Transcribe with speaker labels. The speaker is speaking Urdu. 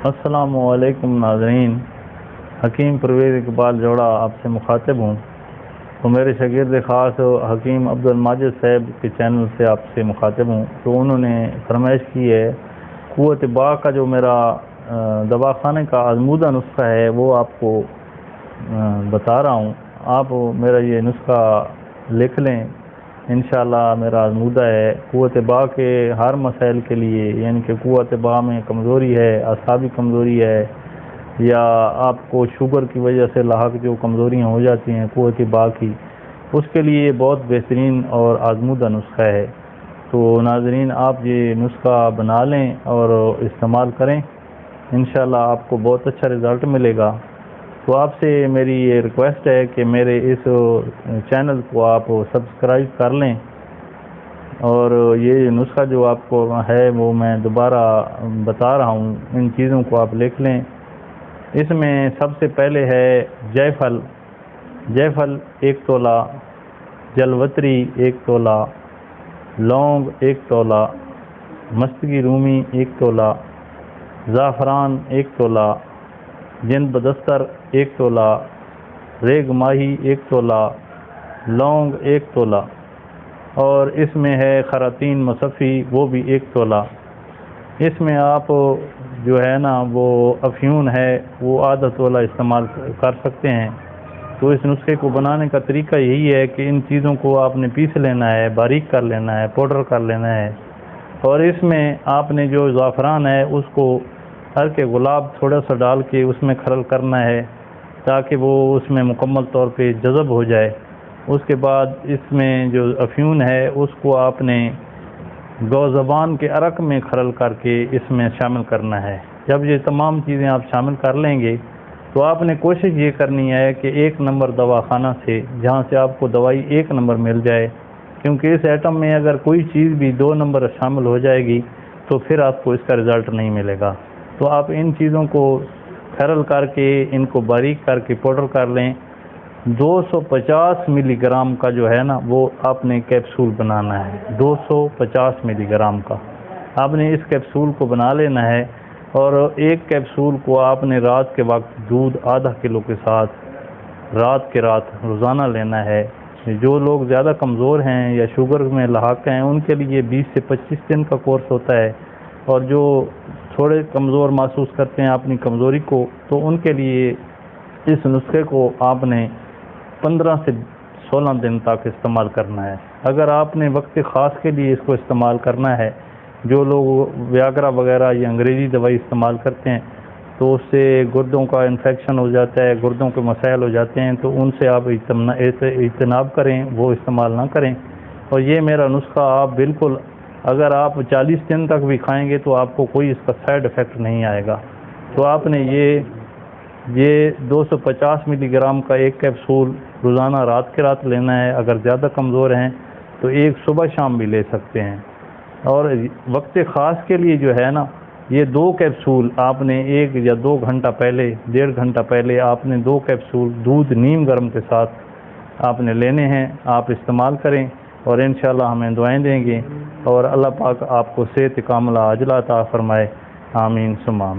Speaker 1: السلام علیکم ناظرین، حکیم پرویز اقبال جوڑا آپ سے مخاطب ہوں۔ تو میرے شاگرد خاص حکیم عبد الماجد صاحب کے چینل سے آپ سے مخاطب ہوں۔ تو انہوں نے فرمائش کی ہے قوت باغ کا جو میرا دواخانے کا آزمودہ نسخہ ہے وہ آپ کو بتا رہا ہوں۔ آپ میرا یہ نسخہ لکھ لیں، انشاءاللہ میرا آزمودہ ہے قوت باغ کے ہر مسائل کے لیے، یعنی کہ قوت باغ میں کمزوری ہے، اعصابی کمزوری ہے، یا آپ کو شوگر کی وجہ سے لاحق جو کمزوریاں ہو جاتی ہیں قوت باغ کی، اس کے لیے یہ بہت بہترین اور آزمودہ نسخہ ہے۔ تو ناظرین آپ یہ نسخہ بنا لیں اور استعمال کریں، انشاءاللہ آپ کو بہت اچھا رزلٹ ملے گا۔ تو آپ سے میری یہ ریکویسٹ ہے کہ میرے اس چینل کو آپ سبسکرائب کر لیں، اور یہ نسخہ جو آپ کو ہے وہ میں دوبارہ بتا رہا ہوں، ان چیزوں کو آپ لکھ لیں۔ اس میں سب سے پہلے ہے جیفل 1 تولہ، جلوتری 1 تولہ، لونگ 1 تولہ، مستگی رومی 1 تولہ، زعفران 1 تولہ، جند بدستر 1 تولہ، ریگ ماہی 1 تولہ، لونگ 1 تولہ، اور اس میں ہے خراتین مصفی وہ بھی 1 تولہ۔ اس میں آپ جو ہے نا وہ افیون ہے وہ آدھا تولہ استعمال کر سکتے ہیں۔ تو اس نسخے کو بنانے کا طریقہ یہی ہے کہ ان چیزوں کو آپ نے پیس لینا ہے، باریک کر لینا ہے، پاؤڈر کر لینا ہے، اور اس میں آپ نے جو زعفران ہے اس کو عرق گلاب تھوڑا سا ڈال کے اس میں کھرل کرنا ہے تاکہ وہ اس میں مکمل طور پہ جذب ہو جائے۔ اس کے بعد اس میں جو افیون ہے اس کو آپ نے گو زبان کے عرق میں کھرل کر کے اس میں شامل کرنا ہے۔ جب یہ تمام چیزیں آپ شامل کر لیں گے تو آپ نے کوشش یہ کرنی ہے کہ 1 نمبر دواخانہ سے، جہاں سے آپ کو دوائی 1 نمبر مل جائے، کیونکہ اس ایٹم میں اگر کوئی چیز بھی 2 نمبر شامل ہو جائے گی تو پھر آپ کو اس کا رزلٹ نہیں ملے گا۔ تو آپ ان چیزوں کو کھرل کر کے ان کو باریک کر کے پاؤڈر کر لیں۔ 250 ملی گرام کا جو ہے نا وہ آپ نے کیپسول بنانا ہے، 250 ملی گرام کا آپ نے اس کیپسول کو بنا لینا ہے، اور ایک کیپسول کو آپ نے رات کے وقت دودھ آدھا کلو کے ساتھ رات کے رات روزانہ لینا ہے۔ جو لوگ زیادہ کمزور ہیں یا شوگر میں لاحق ہیں ان کے لیے 20 سے 25 دن کا کورس ہوتا ہے، اور جو تھوڑے کمزور محسوس کرتے ہیں اپنی کمزوری کو تو ان کے لیے اس نسخے کو آپ نے 15 سے 16 دن تک استعمال کرنا ہے۔ اگر آپ نے وقت خاص کے لیے اس کو استعمال کرنا ہے، جو لوگ ویاگرا وغیرہ یا انگریزی دوائی استعمال کرتے ہیں تو اس سے گردوں کا انفیکشن ہو جاتا ہے، گردوں کے مسائل ہو جاتے ہیں، تو ان سے آپ اجتناب کریں، وہ استعمال نہ کریں۔ اور یہ میرا نسخہ آپ بالکل اگر آپ 40 دن تک بھی کھائیں گے تو آپ کو کوئی اس کا سائیڈ ایفیکٹ نہیں آئے گا۔ تو آپ نے یہ 250 ملی گرام کا ایک کیپسول روزانہ رات کے رات لینا ہے۔ اگر زیادہ کمزور ہیں تو ایک صبح شام بھی لے سکتے ہیں۔ اور وقت خاص کے لیے جو ہے نا یہ 2 کیپسول آپ نے 1 یا 2 گھنٹہ پہلے، 1.5 گھنٹہ پہلے آپ نے 2 کیپسول دودھ نیم گرم کے ساتھ آپ نے لینے ہیں۔ آپ استعمال کریں اور انشاءاللہ ہمیں دعائیں دیں گے، اور اللہ پاک آپ کو صحت کاملہ عاجلہ عطا فرمائے۔ آمین ثم آمین۔